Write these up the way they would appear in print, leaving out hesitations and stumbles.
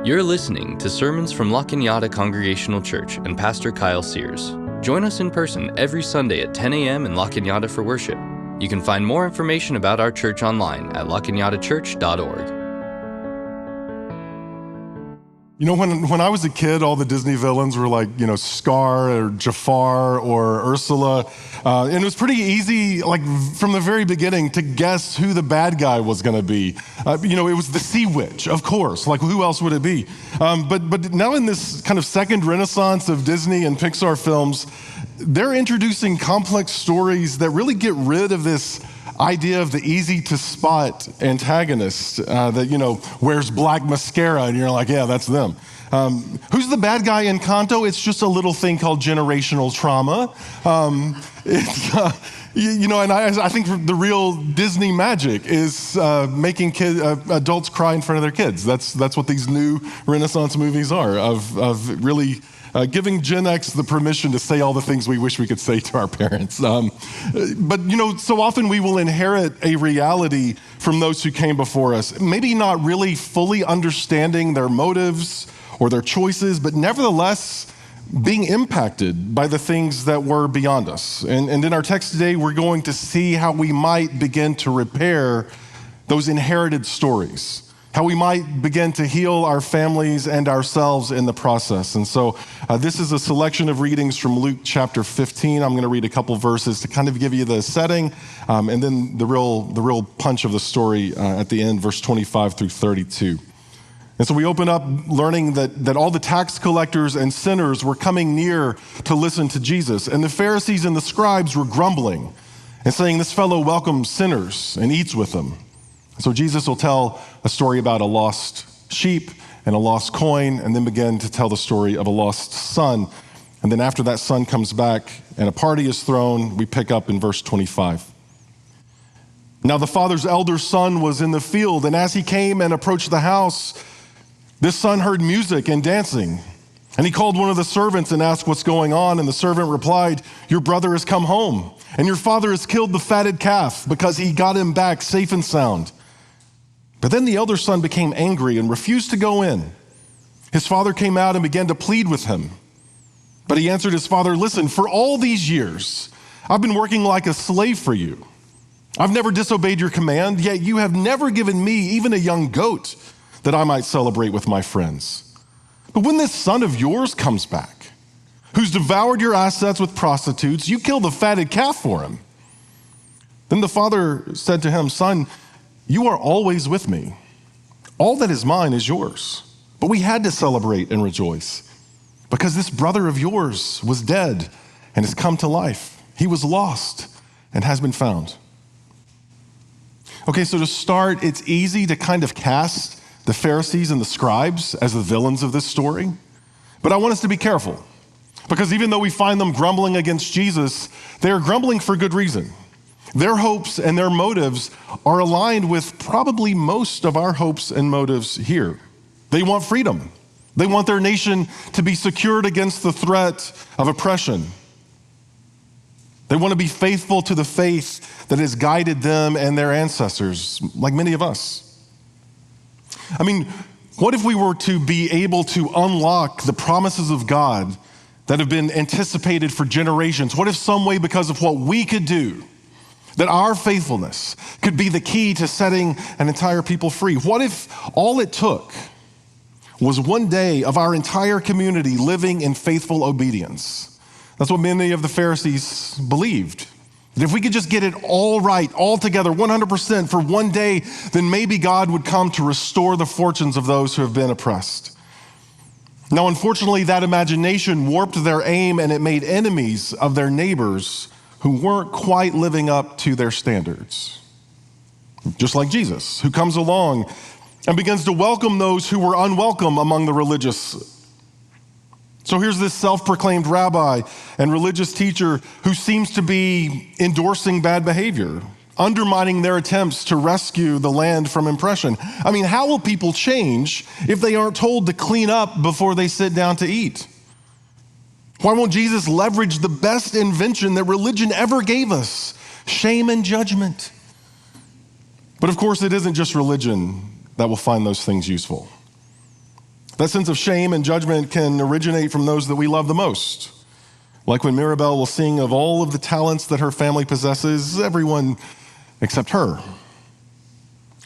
You're listening to sermons from La Cañada Congregational Church and Pastor Kyle Sears. Join us in person every Sunday at 10 a.m. in La Cañada for worship. You can find more information about our church online at lacañadachurch.org. You know, when I was a kid, all the Disney villains were like, Scar or Jafar or Ursula. And it was pretty easy, like from the very beginning, to guess who the bad guy was going to be. It was the Sea Witch, of course. Like, who else would it be? But now in this kind of second renaissance of Disney and Pixar films, they're introducing complex stories that really get rid of this idea of the easy to spot antagonist that wears black mascara and you're like, yeah, that's them. Who's the bad guy in Encanto? It's just a little thing called generational trauma. And I think the real Disney magic is making adults cry in front of their kids. That's what these new Renaissance movies are, of really giving Gen X the permission to say all the things we wish we could say to our parents. But so often we will inherit a reality from those who came before us, maybe not really fully understanding their motives or their choices, but nevertheless being impacted by the things that were beyond us. And in our text today, we're going to see how we might begin to repair those inherited stories, how we might begin to heal our families and ourselves in the process. And so this is a selection of readings from Luke chapter 15. I'm going to read a couple verses to kind of give you the setting, and then the real punch of the story at the end, verse 25 through 32. And so we open up learning that all the tax collectors and sinners were coming near to listen to Jesus. And the Pharisees and the scribes were grumbling and saying, "This fellow welcomes sinners and eats with them." So Jesus will tell a story about a lost sheep and a lost coin, and then begin to tell the story of a lost son. And then after that son comes back and a party is thrown, we pick up in verse 25. Now the father's elder son was in the field, and as he came and approached the house, this son heard music and dancing. And he called one of the servants and asked what's going on. And the servant replied, "Your brother has come home, and your father has killed the fatted calf because he got him back safe and sound." But then the elder son became angry and refused to go in. His father came out and began to plead with him. But he answered his father, "Listen, for all these years, I've been working like a slave for you. I've never disobeyed your command, yet you have never given me even a young goat that I might celebrate with my friends. But when this son of yours comes back, who's devoured your assets with prostitutes, you kill the fatted calf for him." Then the father said to him, "Son, you are always with me. All that is mine is yours. But we had to celebrate and rejoice because this brother of yours was dead and has come to life. He was lost and has been found." Okay, so to start, it's easy to kind of cast the Pharisees and the scribes as the villains of this story. But I want us to be careful, because even though we find them grumbling against Jesus, they are grumbling for good reason. Their hopes and their motives are aligned with probably most of our hopes and motives here. They want freedom. They want their nation to be secured against the threat of oppression. They want to be faithful to the faith that has guided them and their ancestors, like many of us. I mean, what if we were to be able to unlock the promises of God that have been anticipated for generations? What if some way, because of what we could do, that our faithfulness could be the key to setting an entire people free? What if all it took was one day of our entire community living in faithful obedience? That's what many of the Pharisees believed. That if we could just get it all right, all together, 100% for one day, then maybe God would come to restore the fortunes of those who have been oppressed. Now, unfortunately, that imagination warped their aim, and it made enemies of their neighbors who weren't quite living up to their standards. Just like Jesus, who comes along and begins to welcome those who were unwelcome among the religious. So here's this self-proclaimed rabbi and religious teacher who seems to be endorsing bad behavior, undermining their attempts to rescue the land from oppression. I mean, how will people change if they aren't told to clean up before they sit down to eat? Why won't Jesus leverage the best invention that religion ever gave us? Shame and judgment. But of course, it isn't just religion that will find those things useful. That sense of shame and judgment can originate from those that we love the most. Like when Mirabel will sing of all of the talents that her family possesses, everyone except her.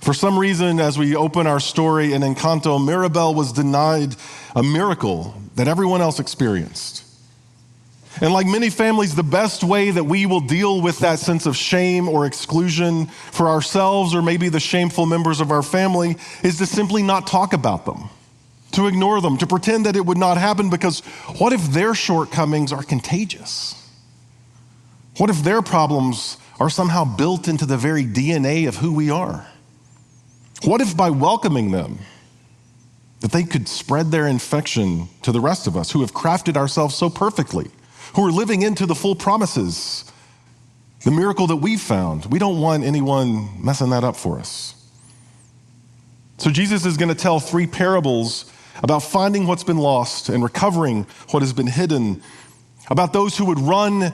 For some reason, as we open our story in Encanto, Mirabel was denied a miracle that everyone else experienced. And like many families, the best way that we will deal with that sense of shame or exclusion for ourselves or maybe the shameful members of our family is to simply not talk about them, to ignore them, to pretend that it would not happen, because what if their shortcomings are contagious? What if their problems are somehow built into the very DNA of who we are? What if by welcoming them, that they could spread their infection to the rest of us who have crafted ourselves so perfectly, who are living into the full promises, the miracle that we've found? We don't want anyone messing that up for us. So Jesus is going to tell 3 parables about finding what's been lost and recovering what has been hidden, about those who would run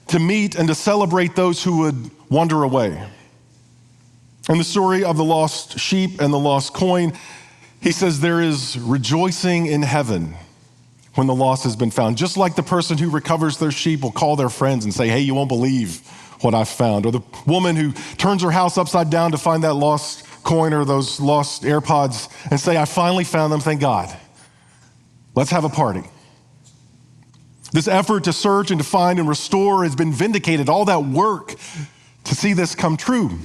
to meet and to celebrate those who would wander away. In the story of the lost sheep and the lost coin, he says there is rejoicing in heaven when the lost has been found. Just like the person who recovers their sheep will call their friends and say, hey, you won't believe what I've found. Or the woman who turns her house upside down to find that lost coin or those lost AirPods and say, I finally found them, thank God. Let's have a party. This effort to search and to find and restore has been vindicated. All that work to see this come true.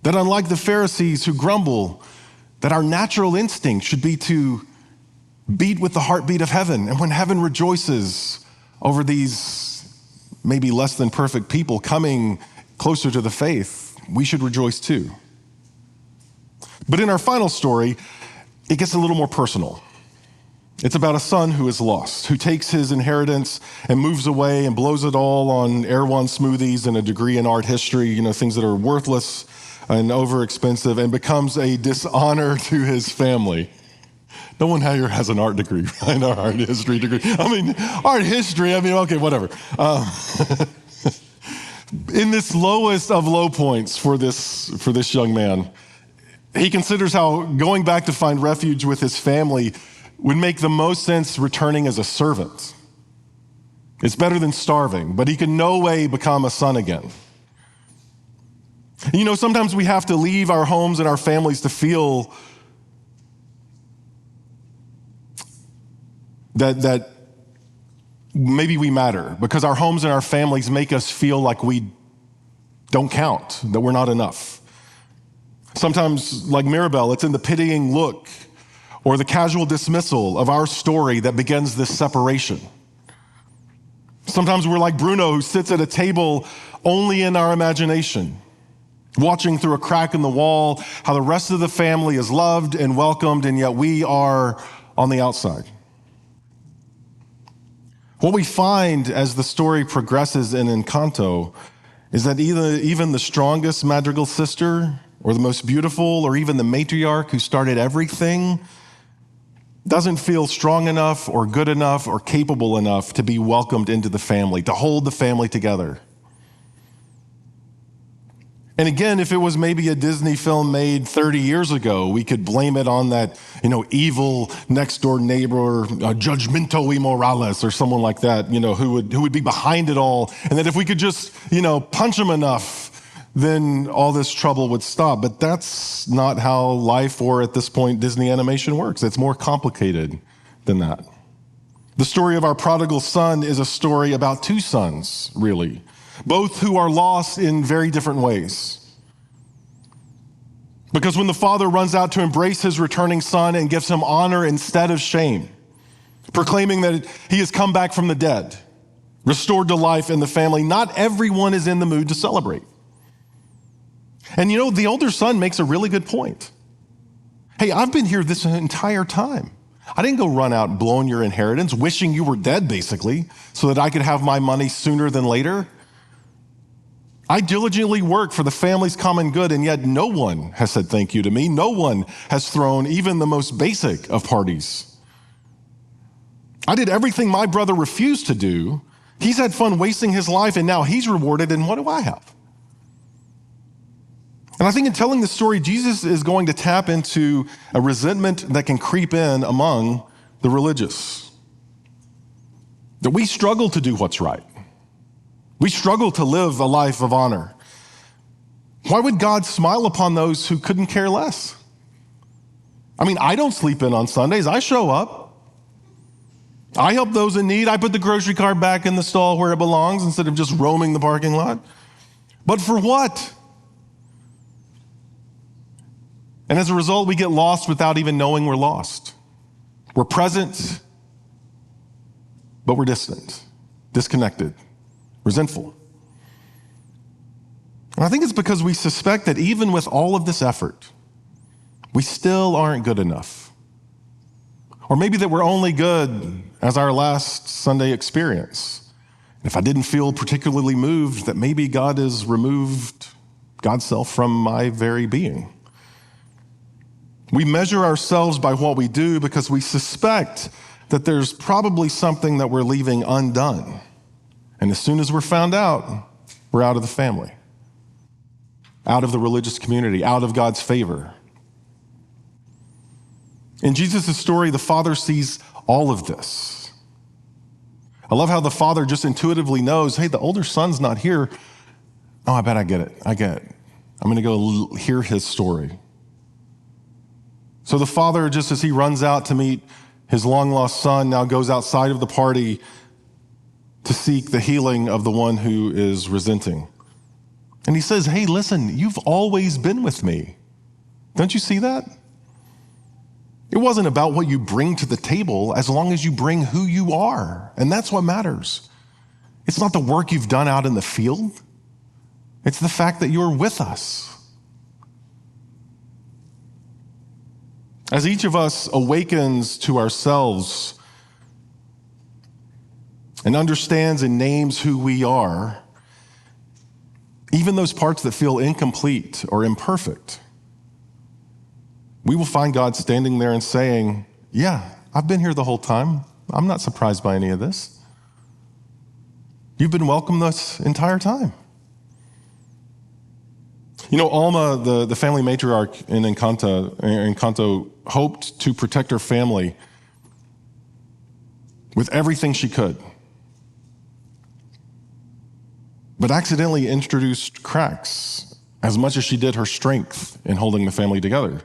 That unlike the Pharisees who grumble, that our natural instinct should be to beat with the heartbeat of heaven. And when heaven rejoices over these maybe less than perfect people coming closer to the faith, we should rejoice too. But in our final story, it gets a little more personal. It's about a son who is lost, who takes his inheritance and moves away and blows it all on Erewhon smoothies and a degree in art history, things that are worthless and overexpensive, and becomes a dishonor to his family. No one here has an art degree, right? An art history degree. Art history, okay, whatever. In this lowest of low points for this young man, he considers how going back to find refuge with his family would make the most sense returning as a servant. It's better than starving, but he can no way become a son again. Sometimes we have to leave our homes and our families to feel that maybe we matter, because our homes and our families make us feel like we don't count, that we're not enough. Sometimes, like Mirabel, it's in the pitying look or the casual dismissal of our story that begins this separation. Sometimes we're like Bruno, who sits at a table only in our imagination, watching through a crack in the wall how the rest of the family is loved and welcomed, and yet we are on the outside. What we find as the story progresses in Encanto is that even the strongest madrigal sister, or the most beautiful, or even the matriarch who started everything, doesn't feel strong enough or good enough or capable enough to be welcomed into the family, to hold the family together. And again, if it was maybe a Disney film made 30 years ago, we could blame it on that, evil next door neighbor, Judgmento y Morales, or someone like that, who would be behind it all. And that if we could just, punch him enough, then all this trouble would stop. But that's not how life, or at this point, Disney animation works. It's more complicated than that. The story of our prodigal son is a story about 2 sons, really, both who are lost in very different ways. Because when the father runs out to embrace his returning son and gives him honor instead of shame, proclaiming that he has come back from the dead, restored to life in the family, not everyone is in the mood to celebrate. And the older son makes a really good point. Hey, I've been here this entire time. I didn't go run out blowing your inheritance, wishing you were dead, basically, so that I could have my money sooner than later. I diligently work for the family's common good, and yet no one has said thank you to me. No one has thrown even the most basic of parties. I did everything my brother refused to do. He's had fun wasting his life, and now he's rewarded, and what do I have? And I think in telling the story, Jesus is going to tap into a resentment that can creep in among the religious. That we struggle to do what's right. We struggle to live a life of honor. Why would God smile upon those who couldn't care less? I mean, I don't sleep in on Sundays. I show up. I help those in need. I put the grocery cart back in the stall where it belongs instead of just roaming the parking lot. But for what? And as a result, we get lost without even knowing we're lost. We're present, but we're distant, disconnected, resentful. And I think it's because we suspect that even with all of this effort, we still aren't good enough. Or maybe that we're only good as our last Sunday experience. If I didn't feel particularly moved, that maybe God has removed God's self from my very being. We measure ourselves by what we do because we suspect that there's probably something that we're leaving undone. And as soon as we're found out, we're out of the family, out of the religious community, out of God's favor. In Jesus' story, the Father sees all of this. I love how the Father just intuitively knows, hey, the older son's not here. Oh, I bet I get it. I'm going to go hear his story. So the Father, just as he runs out to meet his long-lost son, now goes outside of the party to seek the healing of the one who is resenting. And he says, hey, listen, you've always been with me. Don't you see that? It wasn't about what you bring to the table as long as you bring who you are. And that's what matters. It's not the work you've done out in the field. It's the fact that you're with us. As each of us awakens to ourselves and understands and names who we are, even those parts that feel incomplete or imperfect, we will find God standing there and saying, yeah, I've been here the whole time. I'm not surprised by any of this. You've been welcome this entire time. You know, Alma, the family matriarch in Encanto, hoped to protect her family with everything she could, but accidentally introduced cracks as much as she did her strength in holding the family together.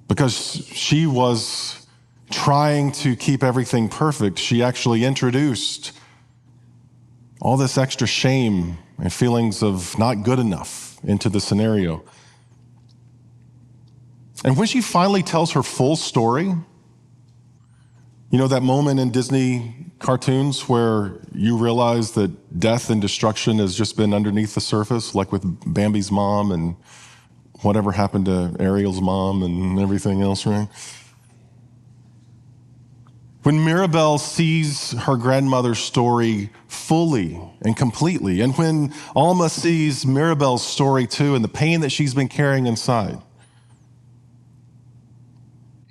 Because she was trying to keep everything perfect, she actually introduced all this extra shame and feelings of not good enough into the scenario. And when she finally tells her full story, you know that moment in Disney cartoons where you realize that death and destruction has just been underneath the surface, like with Bambi's mom and whatever happened to Ariel's mom and everything else, right? When Mirabelle sees her grandmother's story fully and completely, and when Alma sees Mirabelle's story too and the pain that she's been carrying inside,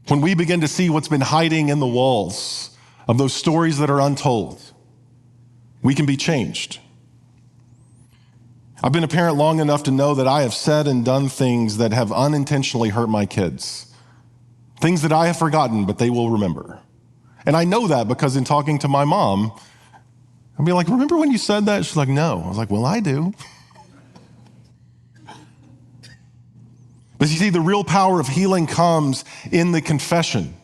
when we begin to see what's been hiding in the walls of those stories that are untold, we can be changed. I've been a parent long enough to know that I have said and done things that have unintentionally hurt my kids. Things that I have forgotten, but they will remember. And I know that because in talking to my mom, I'd be like, remember when you said that? She's like, no. I was like, well, I do. But you see, the real power of healing comes in the confession.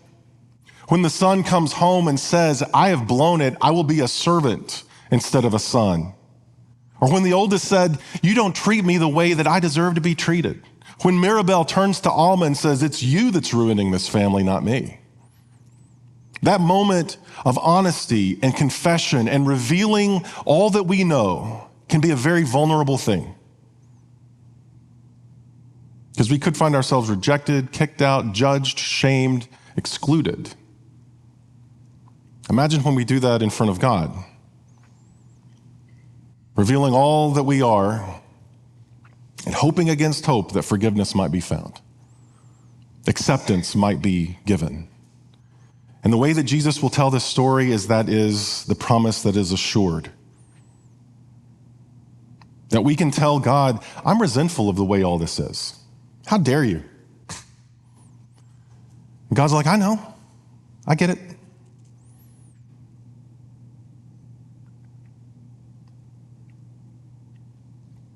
When the son comes home and says, I have blown it, I will be a servant instead of a son. Or when the oldest said, you don't treat me the way that I deserve to be treated. When Mirabelle turns to Alma and says, it's you that's ruining this family, not me. That moment of honesty and confession and revealing all that we know can be a very vulnerable thing. Because we could find ourselves rejected, kicked out, judged, shamed, excluded. Imagine when we do that in front of God. Revealing all that we are and hoping against hope that forgiveness might be found. Acceptance might be given. And the way that Jesus will tell this story is that is the promise that is assured. That we can tell God, I'm resentful of the way all this is. How dare you? And God's like, I know. I get it.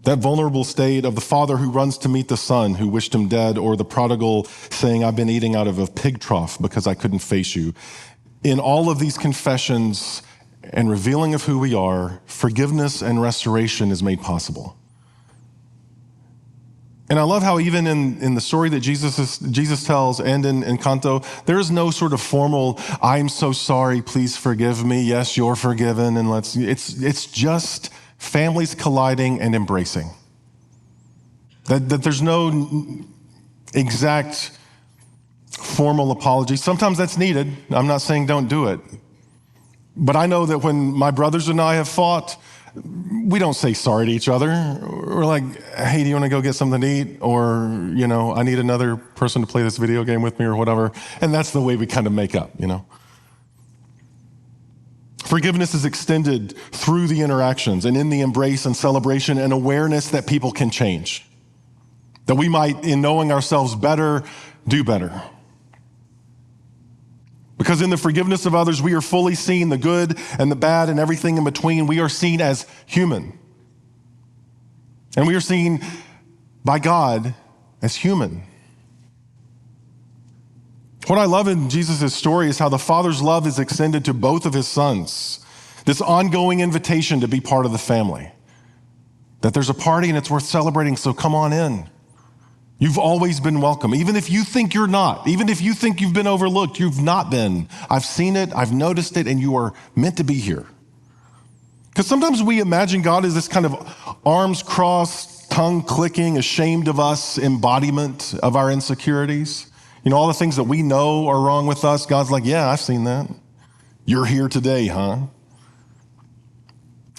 That vulnerable state of the father who runs to meet the son who wished him dead, or the prodigal saying, I've been eating out of a pig trough because I couldn't face you. In all of these confessions and revealing of who we are, forgiveness and restoration is made possible. And I love how even in the story that Jesus tells and in Encanto, there is no sort of formal, I'm so sorry, please forgive me. Yes, you're forgiven. And it's just families colliding and embracing. That there's no exact formal apology. Sometimes that's needed. I'm not saying don't do it. But I know that when my brothers and I have fought, we don't say sorry to each other. We're like, hey, do you want to go get something to eat? Or, I need another person to play this video game with me or whatever. And that's the way we kind of make up, Forgiveness is extended through the interactions and in the embrace and celebration and awareness that people can change. That we might, in knowing ourselves better, do better. Because in the forgiveness of others, we are fully seen, the good and the bad and everything in between. We are seen as human. And we are seen by God as human. What I love in Jesus' story is how the Father's love is extended to both of his sons. This ongoing invitation to be part of the family. That there's a party and it's worth celebrating, so come on in. You've always been welcome. Even if you think you're not, even if you think you've been overlooked, you've not been. I've seen it, I've noticed it, and you are meant to be here. Because sometimes we imagine God as this kind of arms crossed, tongue clicking, ashamed of us embodiment of our insecurities. All the things that we know are wrong with us. God's like, yeah, I've seen that. You're here today, huh?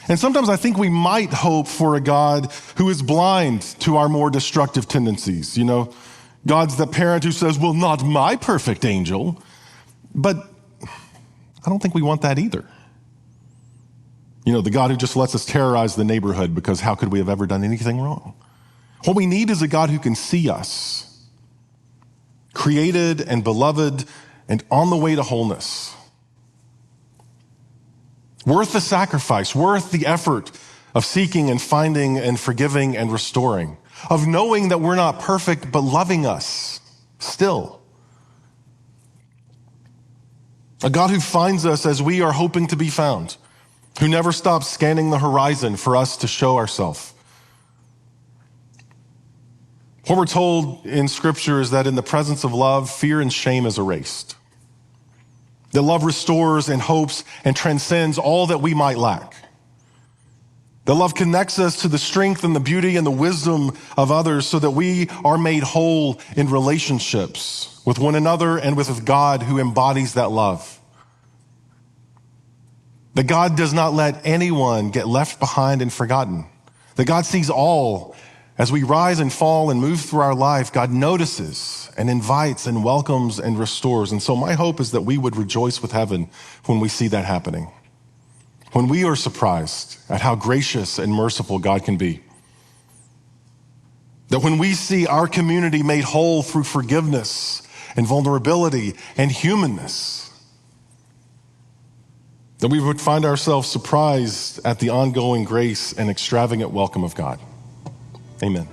And sometimes I think we might hope for a God who is blind to our more destructive tendencies. God's the parent who says, well, not my perfect angel. But I don't think we want that either. The God who just lets us terrorize the neighborhood because how could we have ever done anything wrong? What we need is a God who can see us, created and beloved and on the way to wholeness. Worth the sacrifice, worth the effort of seeking and finding and forgiving and restoring, of knowing that we're not perfect, but loving us still. A God who finds us as we are hoping to be found, who never stops scanning the horizon for us to show ourselves. What we're told in Scripture is that in the presence of love, fear and shame is erased. That love restores and hopes and transcends all that we might lack. That love connects us to the strength and the beauty and the wisdom of others so that we are made whole in relationships with one another and with God who embodies that love. That God does not let anyone get left behind and forgotten. That God sees all. As we rise and fall and move through our life, God notices and invites and welcomes and restores. And so my hope is that we would rejoice with heaven when we see that happening. When we are surprised at how gracious and merciful God can be. That when we see our community made whole through forgiveness and vulnerability and humanness, that we would find ourselves surprised at the ongoing grace and extravagant welcome of God. Amen.